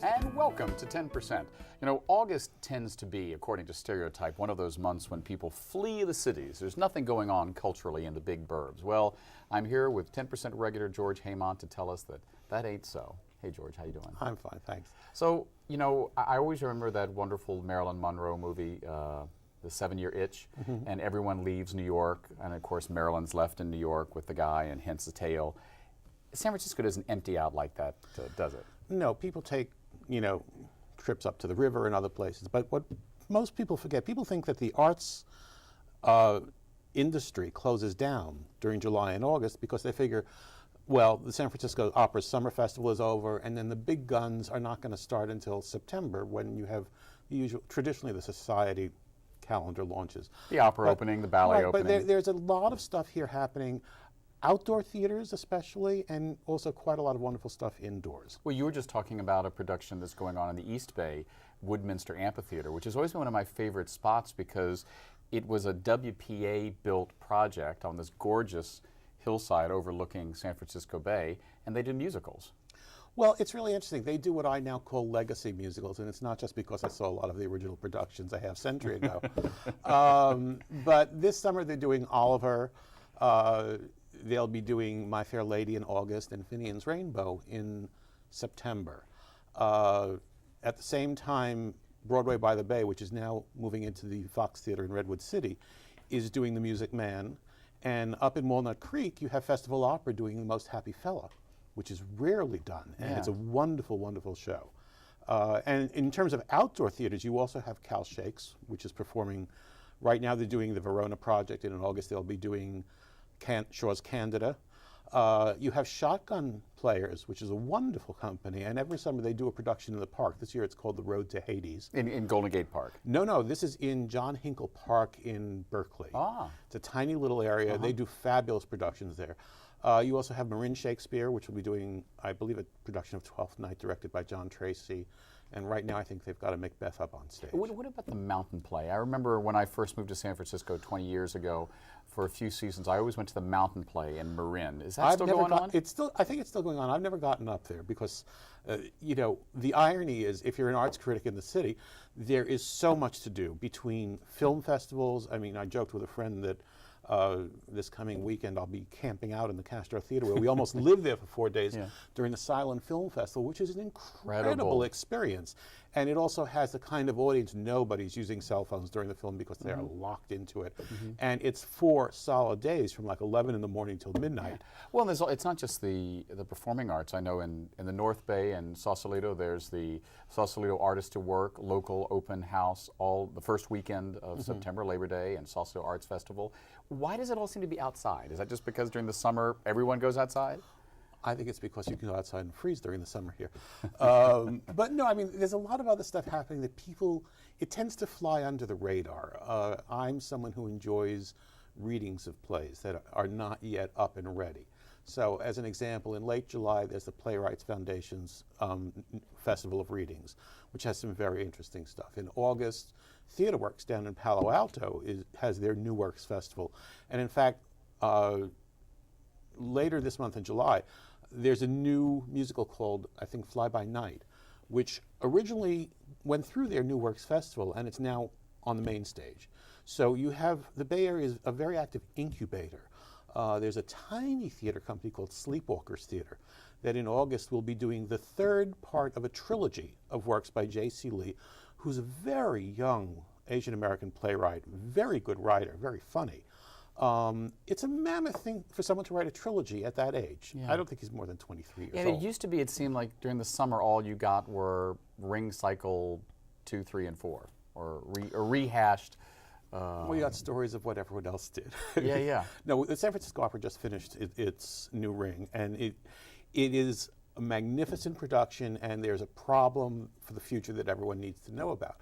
And welcome to 10%. You know, August tends to be, according to stereotype, one of those months when people flee the cities. There's nothing going on culturally in the big burbs. Well, I'm here with 10% regular George Heymont to tell us that that ain't so. Hey, George, how you doing? I'm fine, thanks. So, you know, I always remember that wonderful Marilyn Monroe movie, The 7-Year Itch, and everyone leaves New York, and of course Marilyn's left in New York with the guy, and hence the tale. San Francisco doesn't empty out like that, does it? No, people take, trips up to the river and other places, but what most people forget, people think that the arts industry closes down during July and August because they figure, well, the San Francisco Opera Summer Festival is over, and then the big guns are not going to start until September when you have the usual, traditionally the society calendar launches. The opera opening, the ballet opening. But there's a lot of stuff here happening. Outdoor theaters especially, and also quite a lot of wonderful stuff indoors. Well, you were just talking about a production that's going on in the East Bay, Woodminster Amphitheater, which has always been one of my favorite spots because it was a WPA-built project on this gorgeous hillside overlooking San Francisco Bay, and they did musicals. Well, it's really interesting. They do what I now call legacy musicals, and it's not just because I saw a lot of the original productions a half century ago. But this summer they're doing Oliver. They'll be doing My Fair Lady in August and Finian's Rainbow in September. At the same time, Broadway by the Bay, which is now moving into the Fox Theater in Redwood City, is doing The Music Man. And up in Walnut Creek, you have Festival Opera doing The Most Happy Fella, which is rarely done. And it's a wonderful, wonderful show. And in terms of outdoor theaters, you also have Cal Shakes, which is performing. Right now they're doing the Verona Project, and in August they'll be doing Shaw's Candida. You have Shotgun Players, which is a wonderful company, and every summer they do a production in the park. This year it's called The Road to Hades. In Golden Gate Park? No, this is in John Hinkle Park in Berkeley. Ah. It's a tiny little area. They do fabulous productions there. You also have Marin Shakespeare, which will be doing, I believe, a production of Twelfth Night directed by John Tracy. And right now I think they've got a Macbeth up on stage. What about the mountain play? I remember when I first moved to San Francisco 20 years ago, for a few seasons, I always went to the mountain play in Marin. Is that still going on? I think it's still going on. I've never gotten up there because, the irony is, if you're an arts critic in the city, there is so much to do between film festivals. I mean, I joked with a friend that this coming weekend I'll be camping out in the Castro Theater where we almost lived there for 4 days during the Silent Film Festival, which is an incredible experience. And it also has the kind of audience, nobody's using cell phones during the film because they are locked into it. And it's 4 solid days from like 11 in the morning till midnight. Well, it's not just the performing arts. I know in the North Bay and Sausalito, there's the Sausalito Artist to Work local open house all the first weekend of September, Labor Day, and Sausalito Arts Festival. Why does it all seem to be outside? Is that just because during the summer everyone goes outside? I think it's because you can go outside and freeze during the summer here. But no, I mean, there's a lot of other stuff happening that it tends to fly under the radar. I'm someone who enjoys readings of plays that are not yet up and ready. So as an example, in late July, there's the Playwrights Foundation's Festival of Readings, which has some very interesting stuff. In August, Theater Works down in Palo Alto has their New Works Festival. And in fact, later this month in July, there's a new musical called, I think, Fly By Night, which originally went through their New Works Festival, and it's now on the main stage. So you have, the Bay Area is a very active incubator. There's a tiny theater company called Sleepwalkers Theater that in August will be doing the 3rd part of a trilogy of works by J.C. Lee, who's a very young Asian American playwright, very good writer, very funny. It's a mammoth thing for someone to write a trilogy at that age. Yeah. I don't think he's more than 23 years old. It used to be, it seemed like during the summer all you got were Ring Cycle 2, 3, and 4, or rehashed. Well, you got stories of what everyone else did. Yeah. No, the San Francisco Opera just finished its new Ring, and it is a magnificent production, and there's a problem for the future that everyone needs to know about.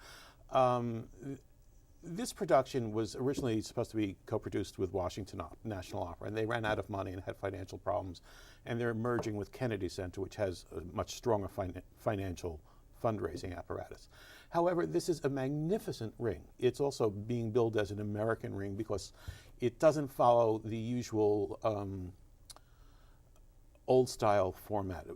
This production was originally supposed to be co-produced with Washington National Opera, and they ran out of money and had financial problems, and they're merging with Kennedy Center, which has a much stronger financial fundraising apparatus. However, this is a magnificent ring. It's also being billed as an American ring because it doesn't follow the usual old-style format.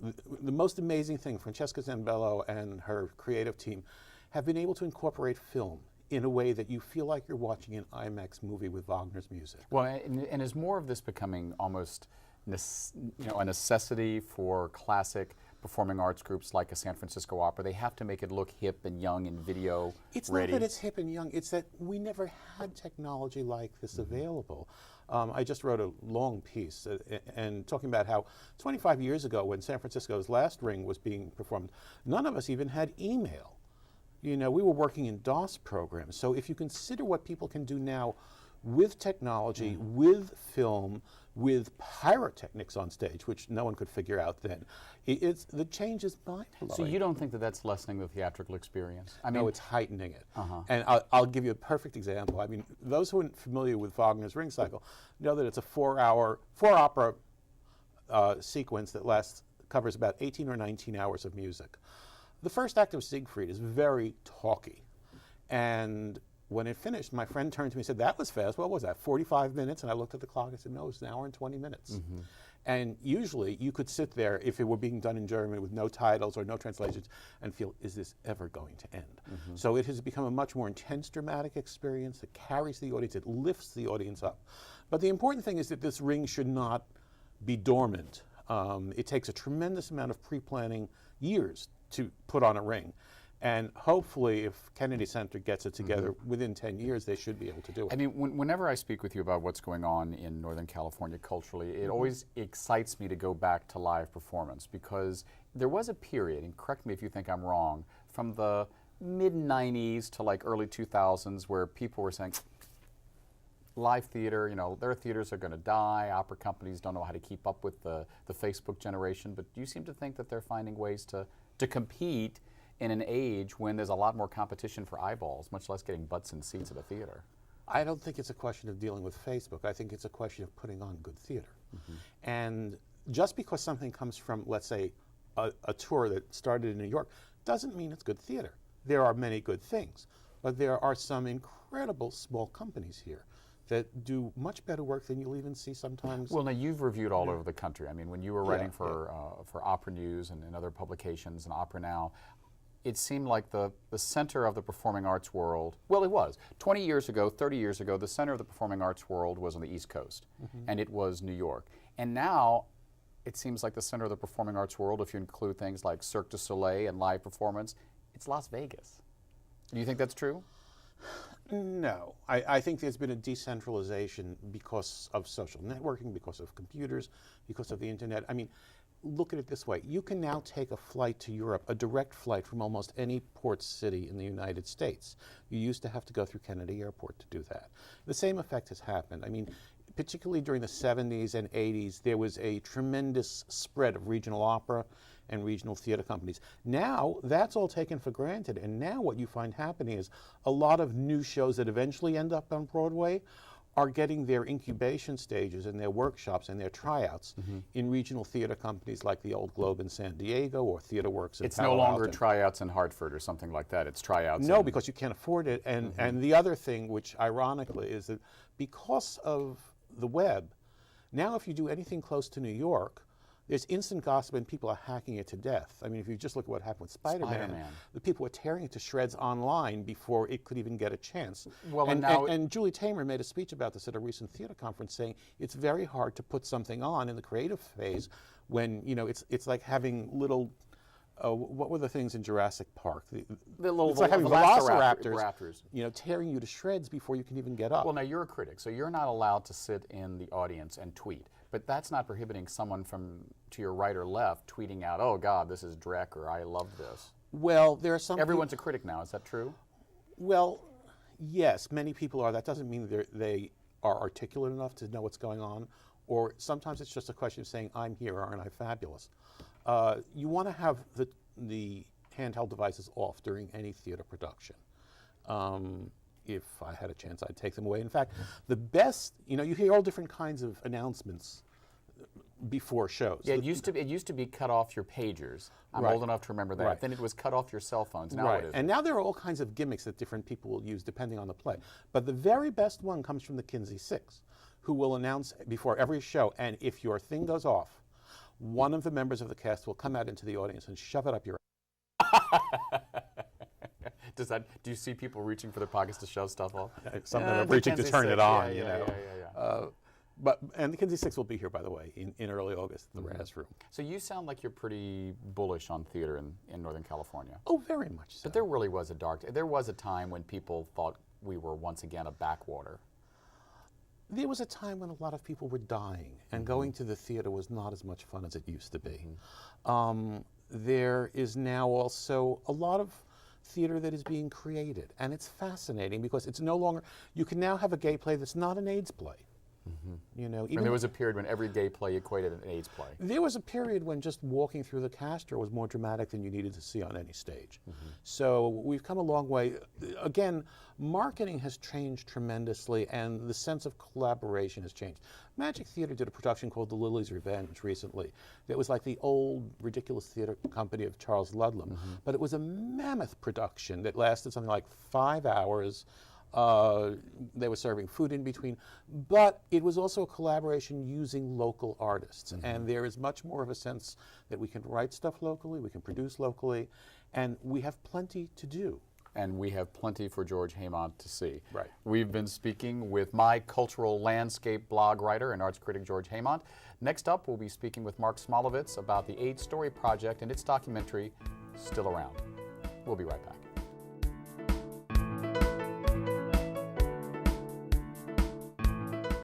The most amazing thing, Francesca Zambello and her creative team have been able to incorporate film in a way that you feel like you're watching an IMAX movie with Wagner's music. Well, and is more of this becoming almost a necessity for classic performing arts groups like a San Francisco Opera? They have to make it look hip and young and video It's ready. not that it's hip and young, it's that we never had technology like this available. I just wrote a long piece and talking about how 25 years ago when San Francisco's last Ring was being performed, none of us even had email. You know, we were working in DOS programs. So if you consider what people can do now with technology, with film, with pyrotechnics on stage, which no one could figure out then, the change is mind-blowing. So you don't think that that's lessening the theatrical experience? I mean, no, it's heightening it. And I'll give you a perfect example. I mean, those who aren't familiar with Wagner's Ring Cycle know that it's a four opera sequence that covers about 18 or 19 hours of music. The first act of Siegfried is very talky. And when it finished, my friend turned to me and said, "That was fast. What was that, 45 minutes?" And I looked at the clock and said, "No, it's an hour and 20 minutes. And usually you could sit there, if it were being done in German with no titles or no translations, and feel, is this ever going to end? So it has become a much more intense dramatic experience that carries the audience, it lifts the audience up. But the important thing is that this Ring should not be dormant. It takes a tremendous amount of pre-planning, years, to put on a Ring. And hopefully, if Kennedy Center gets it together, within 10 years, they should be able to do it. I mean, whenever I speak with you about what's going on in Northern California culturally, it always excites me to go back to live performance, because there was a period, and correct me if you think I'm wrong, from the mid-90s to like early 2000s where people were saying, live theater, you know, their theaters are going to die, opera companies don't know how to keep up with the Facebook generation, but you seem to think that they're finding ways to compete in an age when there's a lot more competition for eyeballs, much less getting butts in seats at a theater. I don't think it's a question of dealing with Facebook. I think it's a question of putting on good theater. And just because something comes from, let's say, a tour that started in New York, doesn't mean it's good theater. There are many good things, but there are some incredible small companies here that do much better work than you'll even see sometimes. Well, now you've reviewed all over the country. I mean, when you were writing for Opera News and other publications and Opera Now, it seemed like the center of the performing arts world, well, it was. 20 years ago, 30 years ago, the center of the performing arts world was on the East Coast, and it was New York. And now, it seems like the center of the performing arts world, if you include things like Cirque du Soleil and live performance, it's Las Vegas. Do you think that's true? No. I think there's been a decentralization because of social networking, because of computers, because of the internet. I mean, look at it this way. You can now take a flight to Europe, a direct flight from almost any port city in the United States. You used to have to go through Kennedy Airport to do that. The same effect has happened. I mean, particularly during the 70s and 80s, there was a tremendous spread of regional opera and regional theater companies. Now, that's all taken for granted, and now what you find happening is a lot of new shows that eventually end up on Broadway are getting their incubation stages and their workshops and their tryouts in regional theater companies like the Old Globe in San Diego or Theater Works in Palo It's no longer Alto. tryouts in Hartford or something like that. It's tryouts. No, because you can't afford it. And the other thing, which ironically is that because of the web, now if you do anything close to New York, there's instant gossip and people are hacking it to death. I mean, if you just look at what happened with Spider-Man, the people were tearing it to shreds online before it could even get a chance. Well, and Julie Taymor made a speech about this at a recent theater conference, saying it's very hard to put something on in the creative phase when, you know, it's like having little, what were the things in Jurassic Park? It's like having velociraptors, you know, tearing you to shreds before you can even get up. Well, now you're a critic, so you're not allowed to sit in the audience and tweet. But that's not prohibiting someone from to your right or left tweeting out, "Oh God, this is Drek," or "I love this." Well, there are some. Everyone's a critic now. Is that true? Well, yes, many people are. That doesn't mean they are articulate enough to know what's going on, or sometimes it's just a question of saying, "I'm here, aren't I fabulous?" You want to have the handheld devices off during any theater production. If I had a chance, I'd take them away. In fact, the best, you know, you hear all different kinds of announcements before shows. Yeah, it used to be cut off your pagers. I'm old enough to remember that. Right. Then it was cut off your cell phones. Now Right. it is. And now there are all kinds of gimmicks that different people will use depending on the play. But the very best one comes from the Kinsey Six, who will announce before every show, and if your thing goes off, one of the members of the cast will come out into the audience and shove it up your Do you see people reaching for their pockets to shove stuff off? Some of them are reaching to turn it on, you know. Yeah. And the Kinsey Six will be here, by the way, in early August at the Raz Room. So you sound like you're pretty bullish on theater in Northern California. Oh, very much so. But there really was there was a time when people thought we were once again a backwater. There was a time when a lot of people were dying, and going to the theater was not as much fun as it used to be. There is now also a lot of theater that is being created, and it's fascinating because it's no longer, you can now have a gay play that's not an AIDS play. You know, And there was a period when every gay play equated an AIDS play. There was a period when just walking through the Castro was more dramatic than you needed to see on any stage. So we've come a long way. Again, marketing has changed tremendously, and the sense of collaboration has changed. Magic Theater did a production called The Lily's Revenge recently. It was like the old ridiculous theater company of Charles Ludlam, but it was a mammoth production that lasted something like 5 hours. They were serving food in between, but it was also a collaboration using local artists. And there is much more of a sense that we can write stuff locally, we can produce locally, and we have plenty to do. And we have plenty for George Heymont to see. Right. We've been speaking with my cultural landscape blog writer and arts critic George Heymont. Next up, we'll be speaking with Mark Smolovitz about the 8 Story Project and its documentary, Still Around. We'll be right back.